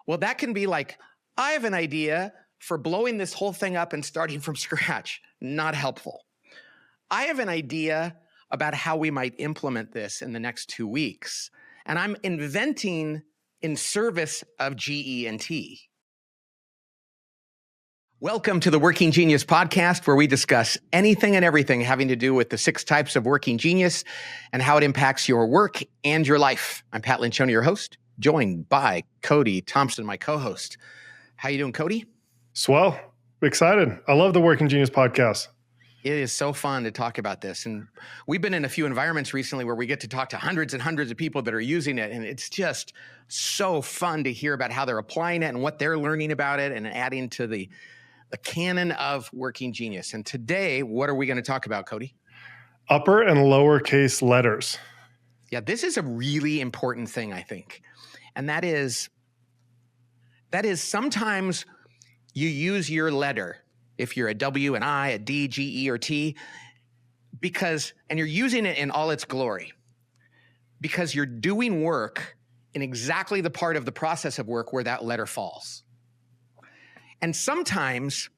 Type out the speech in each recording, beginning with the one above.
Well, that can be like, I have an idea for blowing this whole thing up and starting from scratch. Not helpful. I have an idea about how we might implement this in the next 2 weeks, and I'm inventing in service of GE&T. Welcome to the Working Genius podcast, where we discuss anything and everything having to do with the 6 types of working genius and how it impacts your work and your life. I'm Matt Lencioni, your host, joined by Cody Thompson, my co-host. How you doing, Cody? Swell. Excited. I love the Working Genius podcast. It is so fun to talk about this. And we've been in a few environments recently where we get to talk to hundreds and hundreds of people that are using it. And it's just so fun to hear about how they're applying it and what they're learning about it and adding to the canon of working genius. And today, what are we going to talk about, Cody? Upper and lowercase letters. Yeah, this is a really important thing, I think. And that is sometimes you use your letter, if you're a W, an I, a D, G, E, or T, and you're using it in all its glory, because you're doing work in exactly the part of the process of work where that letter falls. And sometimes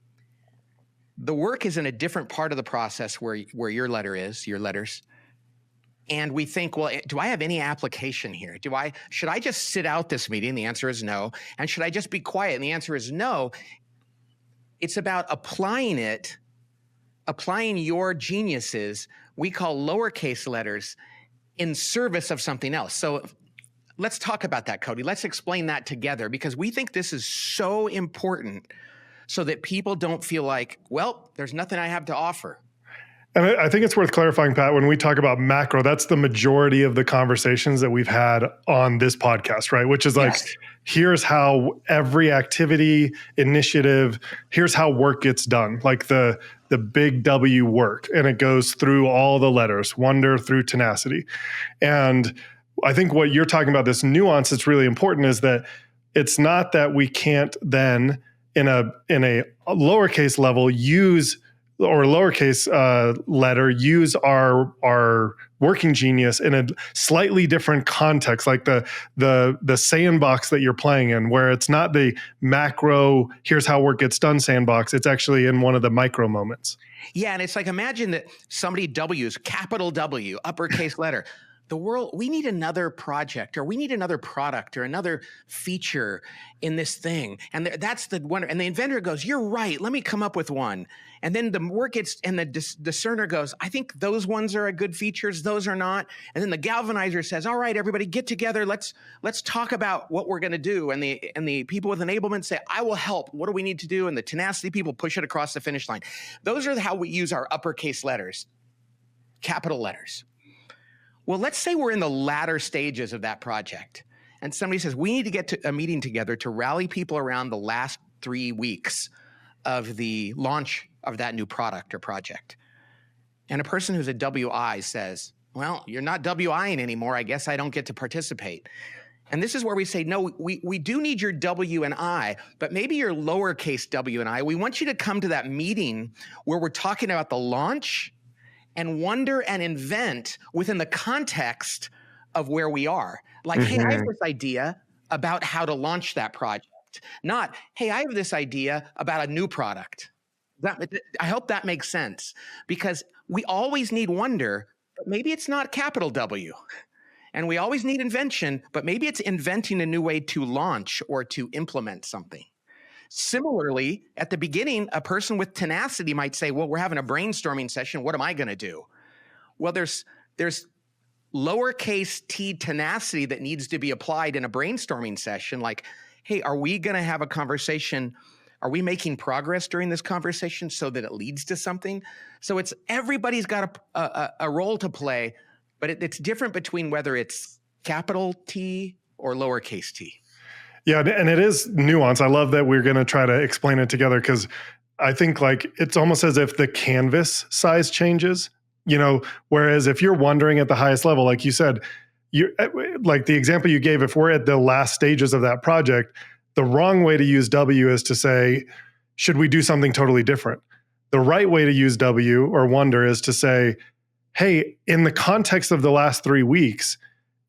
the work is in a different part of the process where your letters. And we think, well, do I have any application here? Should I just sit out this meeting? The answer is no. And should I just be quiet? And the answer is no. It's about applying your geniuses, we call lowercase letters, in service of something else. So let's talk about that, Cody. Let's explain that together, because we think this is so important so that people don't feel like, well, there's nothing I have to offer. And I think it's worth clarifying, Pat, when we talk about macro, that's the majority of the conversations that we've had on this podcast, right? Which is like, yes, here's how every activity, initiative, here's how work gets done, like the big W work. And it goes through all the letters, wonder through tenacity. And I think what you're talking about, this nuance that's really important, is that it's not that we can't then in a lowercase level use our working genius in a slightly different context, like the sandbox that you're playing in, where it's not the macro, here's how work gets done sandbox. It's actually in one of the micro moments. Yeah, and it's like, imagine that somebody W's, capital W, uppercase letter. The world, we need another project, or we need another product, or another feature in this thing. And that's the wonder. And the inventor goes, you're right, let me come up with one. And then the work gets, and the discerner goes, I think those ones are good features, those are not. And then the galvanizer says, all right, everybody get together, let's talk about what we're gonna do. And the people with enablement say, I will help, what do we need to do? And the tenacity people push it across the finish line. Those are how we use our uppercase letters, capital letters. Well, let's say we're in the latter stages of that project, and somebody says, we need to get to a meeting together to rally people around the last 3 weeks of the launch of that new product or project. And a person who's a WI says, well, you're not WIing anymore. I guess I don't get to participate. And this is where we say, no, we do need your W and I, but maybe your lowercase W and I. We want you to come to that meeting where we're talking about the launch and wonder and invent within the context of where we are. Like, hey, I have this idea about how to launch that project. Not, hey, I have this idea about a new product. I hope that makes sense, because we always need wonder, but maybe it's not capital W. And we always need invention, but maybe it's inventing a new way to launch or to implement something. Similarly, at the beginning, a person with tenacity might say, well, we're having a brainstorming session. What am I going to do? Well, there's lowercase t tenacity that needs to be applied in a brainstorming session. Like, hey, are we going to have a conversation? Are we making progress during this conversation so that it leads to something? So everybody's got a role to play, but it's different between whether it's capital T or lowercase t. Yeah, and it is nuance. I love that we're going to try to explain it together, because I think like it's almost as if the canvas size changes, whereas if you're wondering at the highest level, like you said, like the example you gave, if we're at the last stages of that project, the wrong way to use W is to say, should we do something totally different? The right way to use W or wonder is to say, hey, in the context of the last 3 weeks,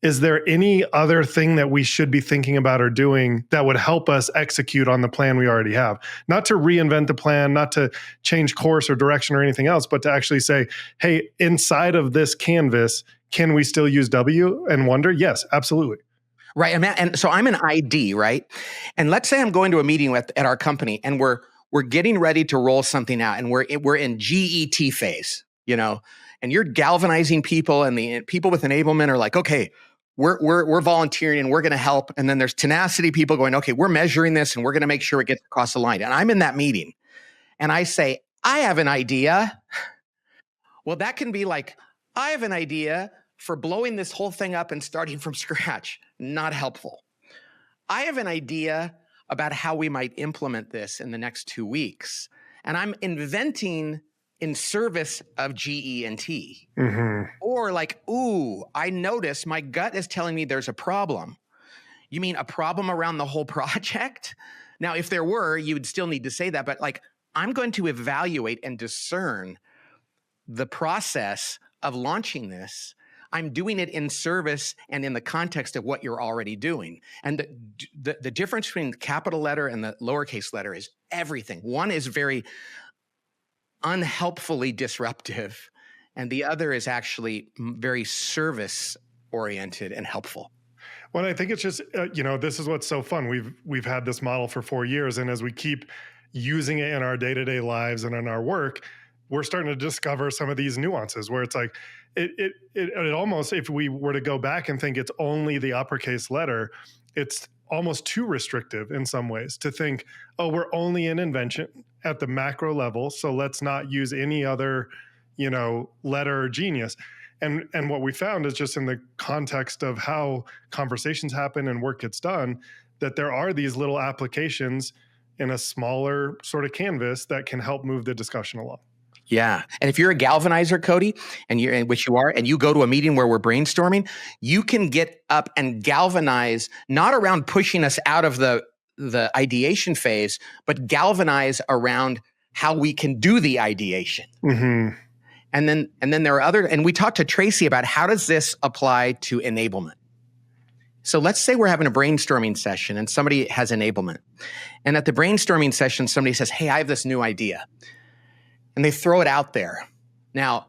is there any other thing that we should be thinking about or doing that would help us execute on the plan we already have? Not to reinvent the plan, not to change course or direction or anything else, but to actually say, hey, inside of this canvas, can we still use W and Wonder? Yes, absolutely. Right. And so I'm an ID, right? And let's say I'm going to a meeting at our company and we're getting ready to roll something out and we're in GET phase, and you're galvanizing people, and the people with enablement are like, okay, we're volunteering and we're going to help. And then there's tenacity people going, okay, we're measuring this and we're going to make sure it gets across the line. And I'm in that meeting and I say, I have an idea. Well, that can be like, I have an idea for blowing this whole thing up and starting from scratch. Not helpful. I have an idea about how we might implement this in the next 2 weeks. And I'm inventing in service of GE&T. Mm-hmm. Or like, ooh, I notice my gut is telling me there's a problem. You mean a problem around the whole project? Now, if there were, you would still need to say that. But like, I'm going to evaluate and discern the process of launching this. I'm doing it in service and in the context of what you're already doing. And the difference between the capital letter and the lowercase letter is everything. One is very unhelpfully disruptive, and the other is actually very service-oriented and helpful. Well, I think it's just, this is what's so fun. We've had this model for 4 years, and as we keep using it in our day-to-day lives and in our work, we're starting to discover some of these nuances where it's like, it almost, if we were to go back and think it's only the uppercase letter, it's almost too restrictive in some ways to think, oh, we're only in invention at the macro level, so let's not use any other, letter or genius. And what we found is just in the context of how conversations happen and work gets done, that there are these little applications in a smaller sort of canvas that can help move the discussion along. Yeah. And if you're a galvanizer, Cody, which you are, and you go to a meeting where we're brainstorming, you can get up and galvanize, not around pushing us out of the ideation phase, but galvanize around how we can do the ideation. Mm-hmm. And then there are and we talked to Tracy about how does this apply to enablement? So let's say we're having a brainstorming session and somebody has enablement. And at the brainstorming session, somebody says, hey, I have this new idea. And they throw it out there. Now,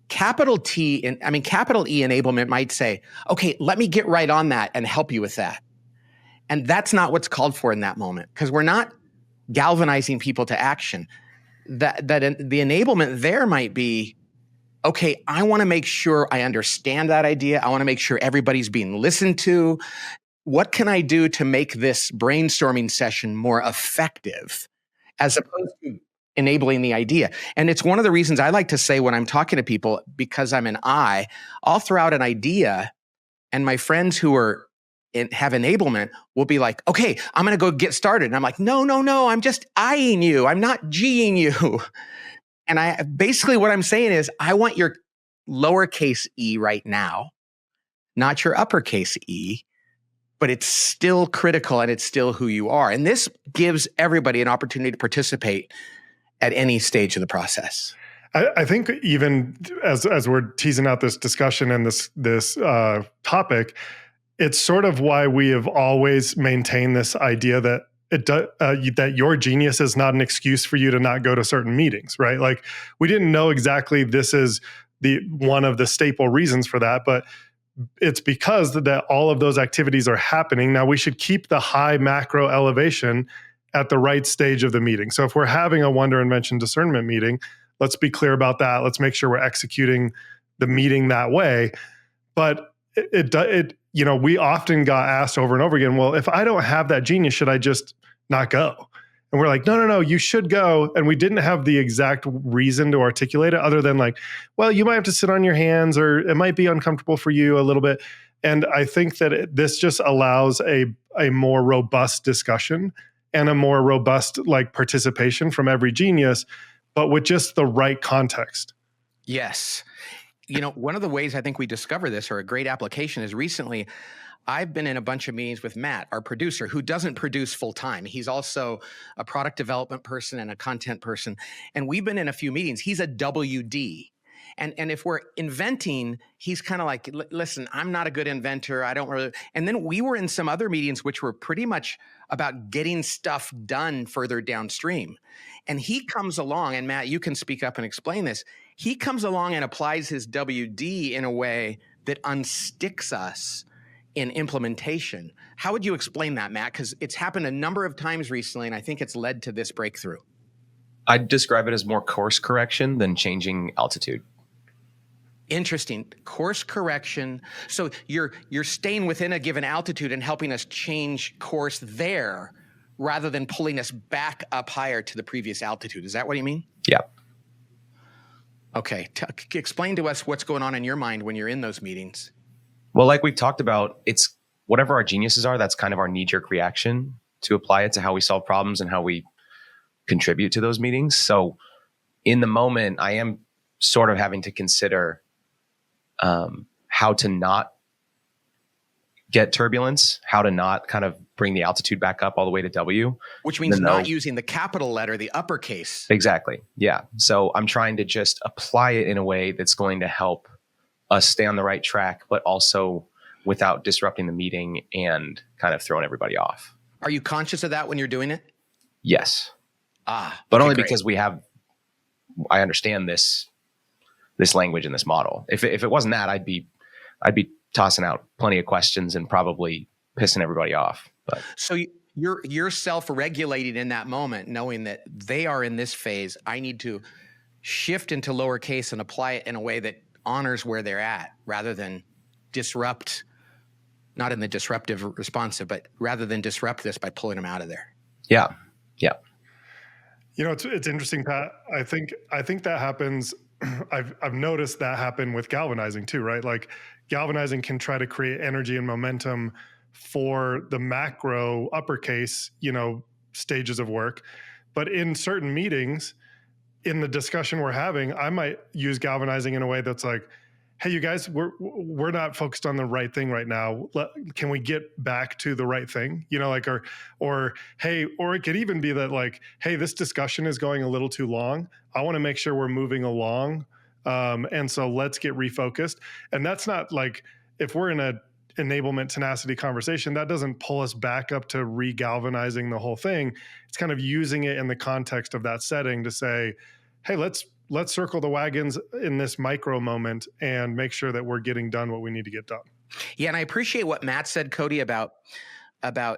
capital E enablement might say, okay, let me get right on that and help you with that. And that's not what's called for in that moment, because we're not galvanizing people to action. The enablement there might be, okay, I want to make sure I understand that idea. I want to make sure everybody's being listened to. What can I do to make this brainstorming session more effective as opposed to enabling the idea? And it's one of the reasons I like to say when I'm talking to people, because I'm an I'll throw out an idea and my friends who have enablement will be like, okay, I'm going to go get started. And I'm like, no, I'm just eyeing you. I'm not G-ing you. And basically what I'm saying is I want your lowercase e right now, not your uppercase e, but it's still critical and it's still who you are. And this gives everybody an opportunity to participate at any stage of the process. I think even as we're teasing out this discussion and this topic, it's sort of why we have always maintained this idea that that your genius is not an excuse for you to not go to certain meetings, right? Like we didn't know exactly this is one of the staple reasons for that, but it's because that all of those activities are happening. Now we should keep the high macro elevation at the right stage of the meeting. So if we're having a wonder, invention, discernment meeting, let's be clear about that. Let's make sure we're executing the meeting that way. But we often got asked over and over again, well, if I don't have that genius, should I just not go? And we're like, no, you should go. And we didn't have the exact reason to articulate it other than like, well, you might have to sit on your hands or it might be uncomfortable for you a little bit. And I think that this just allows a more robust discussion and a more robust participation from every genius, but with just the right context. Yes. One of the ways I think we discover this, or a great application, is recently I've been in a bunch of meetings with Matt, our producer, who doesn't produce full time. He's also a product development person and a content person. And we've been in a few meetings. He's a WD. And if we're inventing, he's kind of like, listen, I'm not a good inventor. I don't really. And then we were in some other meetings, which were pretty much about getting stuff done further downstream. And he comes along, and Matt, you can speak up and explain this. He comes along and applies his WD in a way that unsticks us in implementation. How would you explain that, Matt? Because it's happened a number of times recently, and I think it's led to this breakthrough. I'd describe it as more course correction than changing altitude. Interesting. Course correction. So you're staying within a given altitude and helping us change course there rather than pulling us back up higher to the previous altitude. Is that what you mean? Yeah. Okay. Explain to us what's going on in your mind when you're in those meetings. Well, like we've talked about, it's whatever our geniuses are, that's kind of our knee-jerk reaction to apply it to how we solve problems and how we contribute to those meetings. So in the moment, I am sort of having to consider how to not get turbulence, how to not kind of bring the altitude back up all the way to W. Which means not using the capital letter, the uppercase. Exactly. Yeah. So I'm trying to just apply it in a way that's going to help us stay on the right track, but also without disrupting the meeting and kind of throwing everybody off. Are you conscious of that when you're doing it? Yes. But okay, only because I understand this language and this model. If it wasn't that, I'd be tossing out plenty of questions and probably pissing everybody off. But so you're self-regulating in that moment, knowing that they are in this phase. I need to shift into lowercase and apply it in a way that honors where they're at rather than disrupt, not in the disruptive responsive, but rather than disrupt this by pulling them out of there. Yeah. Yeah. You know, it's interesting, Pat. I think that happens. I've noticed that happen with galvanizing too, right? Like galvanizing can try to create energy and momentum for the macro uppercase, stages of work. But in certain meetings, in the discussion we're having, I might use galvanizing in a way that's like, hey, you guys, we're not focused on the right thing right now. Can we get back to the right thing? Or hey, or it could even be that like, hey, this discussion is going a little too long. I want to make sure we're moving along. And so let's get refocused. And that's not like, if we're in a enablement tenacity conversation, that doesn't pull us back up to re-galvanizing the whole thing. It's kind of using it in the context of that setting to say, hey, let's circle the wagons in this micro moment and make sure that we're getting done what we need to get done. Yeah. And I appreciate what Matt said, Cody, about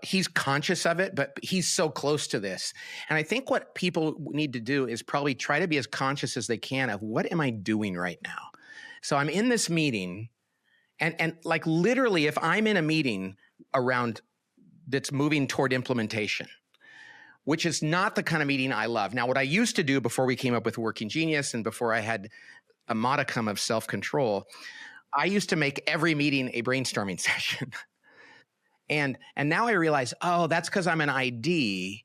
he's conscious of it, but he's so close to this. And I think what people need to do is probably try to be as conscious as they can of what am I doing right now? So I'm in this meeting and like literally if I'm in a meeting around that's moving toward implementation, which is not the kind of meeting I love. Now, what I used to do before we came up with Working Genius and before I had a modicum of self-control, I used to make every meeting a brainstorming session. And now I realize, oh, that's because I'm an ID.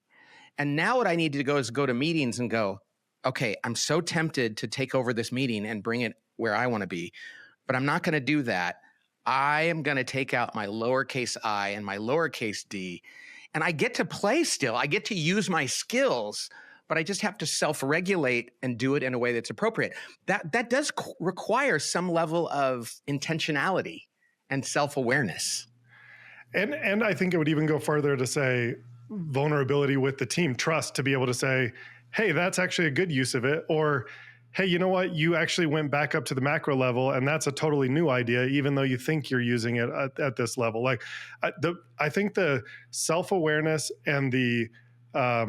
And now what I need to go is go to meetings and go, okay, I'm so tempted to take over this meeting and bring it where I want to be, but I'm not going to do that. I am going to take out my lowercase I and my lowercase d. And I get to play still. I get to use my skills, but I just have to self-regulate and do it in a way that's appropriate. That does require some level of intentionality and self-awareness. And I think it would even go further to say vulnerability with the team, trust to be able to say, hey, that's actually a good use of it. Or, hey, you know what? You actually went back up to the macro level and that's a totally new idea, even though you think you're using it at this level. Like I think the self-awareness and the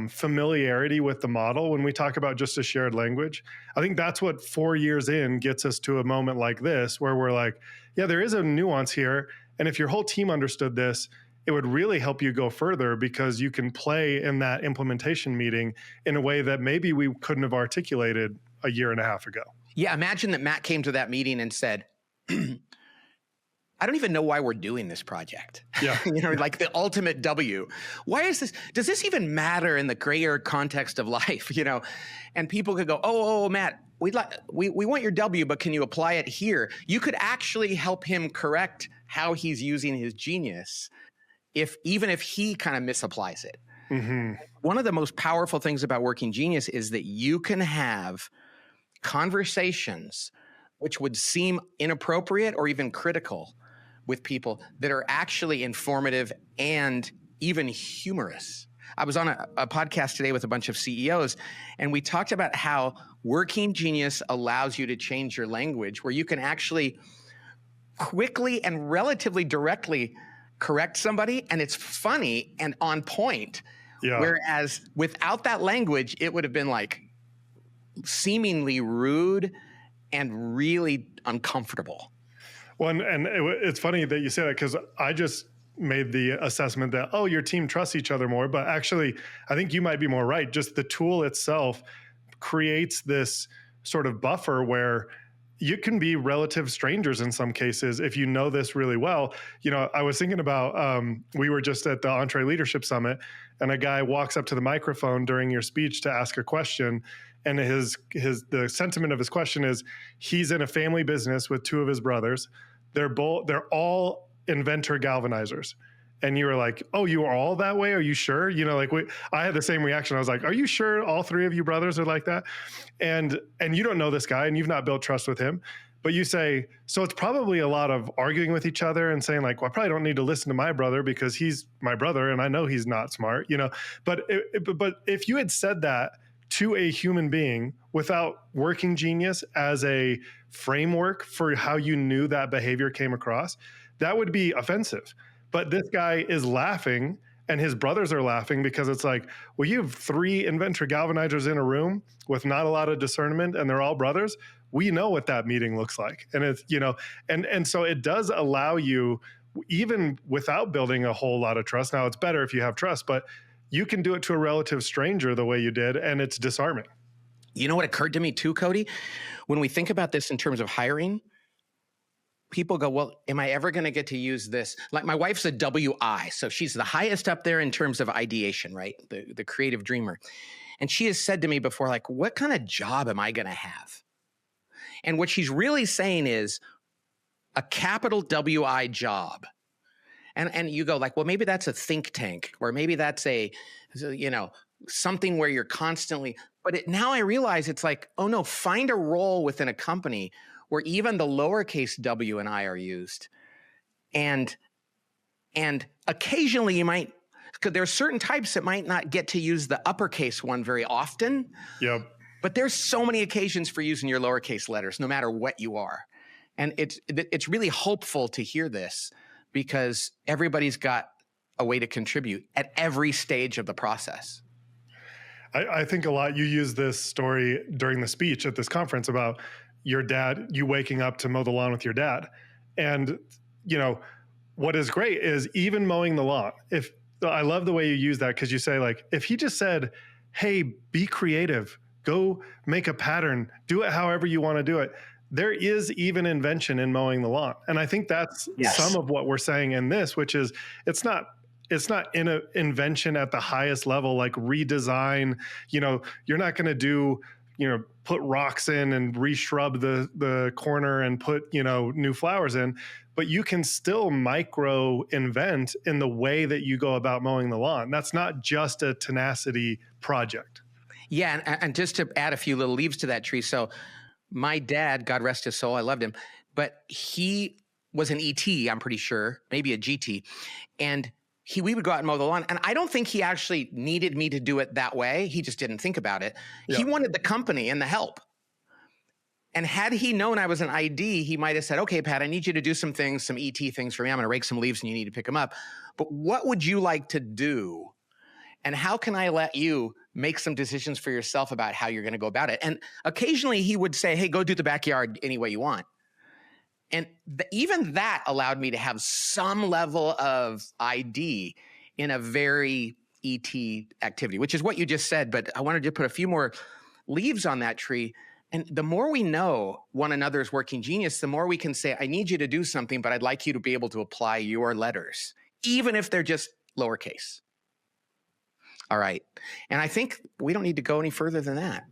familiarity with the model, when we talk about just a shared language, I think that's what 4 years in gets us to a moment like this, where we're like, yeah, there is a nuance here. And if your whole team understood this, it would really help you go further because you can play in that implementation meeting in a way that maybe we couldn't have articulated a year and a half ago. Yeah, imagine that Matt came to that meeting and said, I don't even know why we're doing this project. Yeah. Like the ultimate W. Why is this? Does this even matter in the grayer context of life? And people could go, oh, Matt, we want your W, but can you apply it here? You could actually help him correct how he's using his genius, even if he kind of misapplies it. Mm-hmm. One of the most powerful things about Working Genius is that you can have conversations which would seem inappropriate or even critical with people that are actually informative and even humorous. I was on a podcast today with a bunch of CEOs, and we talked about how Working Genius allows you to change your language, where you can actually quickly and relatively directly correct somebody, and it's funny and on point. Yeah. Whereas without that language, it would have been like seemingly rude and really uncomfortable. Well, and it's funny that you say that, because I just made the assessment that, oh, your team trusts each other more. But actually, I think you might be more right. Just the tool itself creates this sort of buffer where you can be relative strangers in some cases if you know this really well. You know, I was thinking about, we were just at the Entree Leadership Summit, and a guy walks up to the microphone during your speech to ask a question. And the sentiment of his question is, he's in a family business with two of his brothers. They're all Inventor galvanizers. And you were like, oh, you are all that way? Are you sure? You know, like I had the same reaction. I was like, are you sure all three of you brothers are like that? And you don't know this guy and you've not built trust with him, but you say, so it's probably a lot of arguing with each other and saying like, well, I probably don't need to listen to my brother because he's my brother and I know he's not smart, you know. But if you had said that to a human being without Working Genius as a framework for how you knew that behavior came across, that would be offensive. But this guy is laughing and his brothers are laughing because it's like, well, you have three Inventor galvanizers in a room with not a lot of discernment and they're all brothers. We know what that meeting looks like. And it's, you know, and so it does allow you, even without building a whole lot of trust. Now it's better if you have trust, but you can do it to a relative stranger the way you did, and it's disarming. You know what occurred to me too, Cody? When we think about this in terms of hiring, people go, well, am I ever going to get to use this? Like my wife's a WI, so she's the highest up there in terms of ideation, right? The creative dreamer. And she has said to me before, like, what kind of job am I going to have? And what she's really saying is a capital WI job. And you go like, well, maybe that's a think tank, or maybe that's a, you know, something where you're constantly, but now I realize it's like, oh no, find a role within a company where even the lowercase W and I are used. And occasionally you might, because there are certain types that might not get to use the uppercase one very often. Yep. But there's so many occasions for using your lowercase letters, no matter what you are. And it's really hopeful to hear this, because everybody's got a way to contribute at every stage of the process. I think a lot, you use this story during the speech at this conference about your dad, you waking up to mow the lawn with your dad. And, you know, what is great is even mowing the lawn. I love the way you use that, because you say like, if he just said, hey, be creative, go make a pattern, do it however you want to do it. There is even invention in mowing the lawn. And I think that's some of what we're saying in this, which is it's not in an invention at the highest level, like redesign, you know, you're not going to do, you know, put rocks in and re-shrub the corner and put, you know, new flowers in, but you can still micro invent in the way that you go about mowing the lawn. That's not just a tenacity project. Yeah. And just to add a few little leaves to that tree. So my dad, God rest his soul, I loved him, but he was an ET, I'm pretty sure, maybe a GT. And we would go out and mow the lawn. And I don't think he actually needed me to do it that way. He just didn't think about it. Yeah. He wanted the company and the help. And had he known I was an ID, he might have said, okay, Pat, I need you to do some things, some ET things for me. I'm going to rake some leaves and you need to pick them up. But what would you like to do? And how can I let you make some decisions for yourself about how you're going to go about it? And occasionally he would say, hey, go do the backyard any way you want. And even that allowed me to have some level of ID in a very ET activity, which is what you just said. But I wanted to put a few more leaves on that tree. And the more we know one another's Working Genius, the more we can say, I need you to do something, but I'd like you to be able to apply your letters, even if they're just lowercase. All right. And I think we don't need to go any further than that.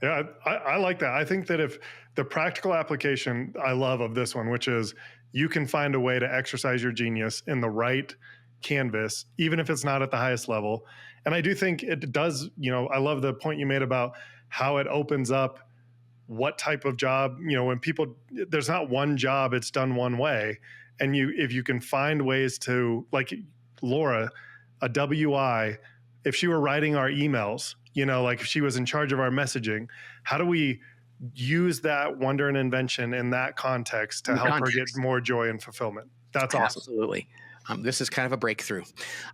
Yeah, I like that. I think that if the practical application I love of this one, which is you can find a way to exercise your genius in the right canvas, even if it's not at the highest level. And I do think it does, you know, I love the point you made about how it opens up what type of job, when people, there's not one job, it's done one way. And if you can find ways to, like Laura, a WI, if she were writing our emails, like if she was in charge of our messaging, how do we use that wonder and invention in that context to help her get more joy and fulfillment? That's awesome. Absolutely. This is kind of a breakthrough.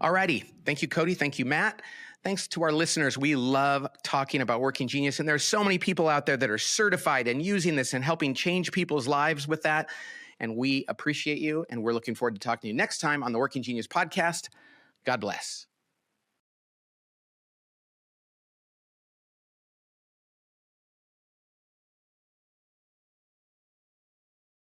All righty. Thank you, Cody. Thank you, Matt. Thanks to our listeners. We love talking about Working Genius, and there's so many people out there that are certified and using this and helping change people's lives with that. And we appreciate you, and we're looking forward to talking to you next time on the Working Genius podcast. God bless.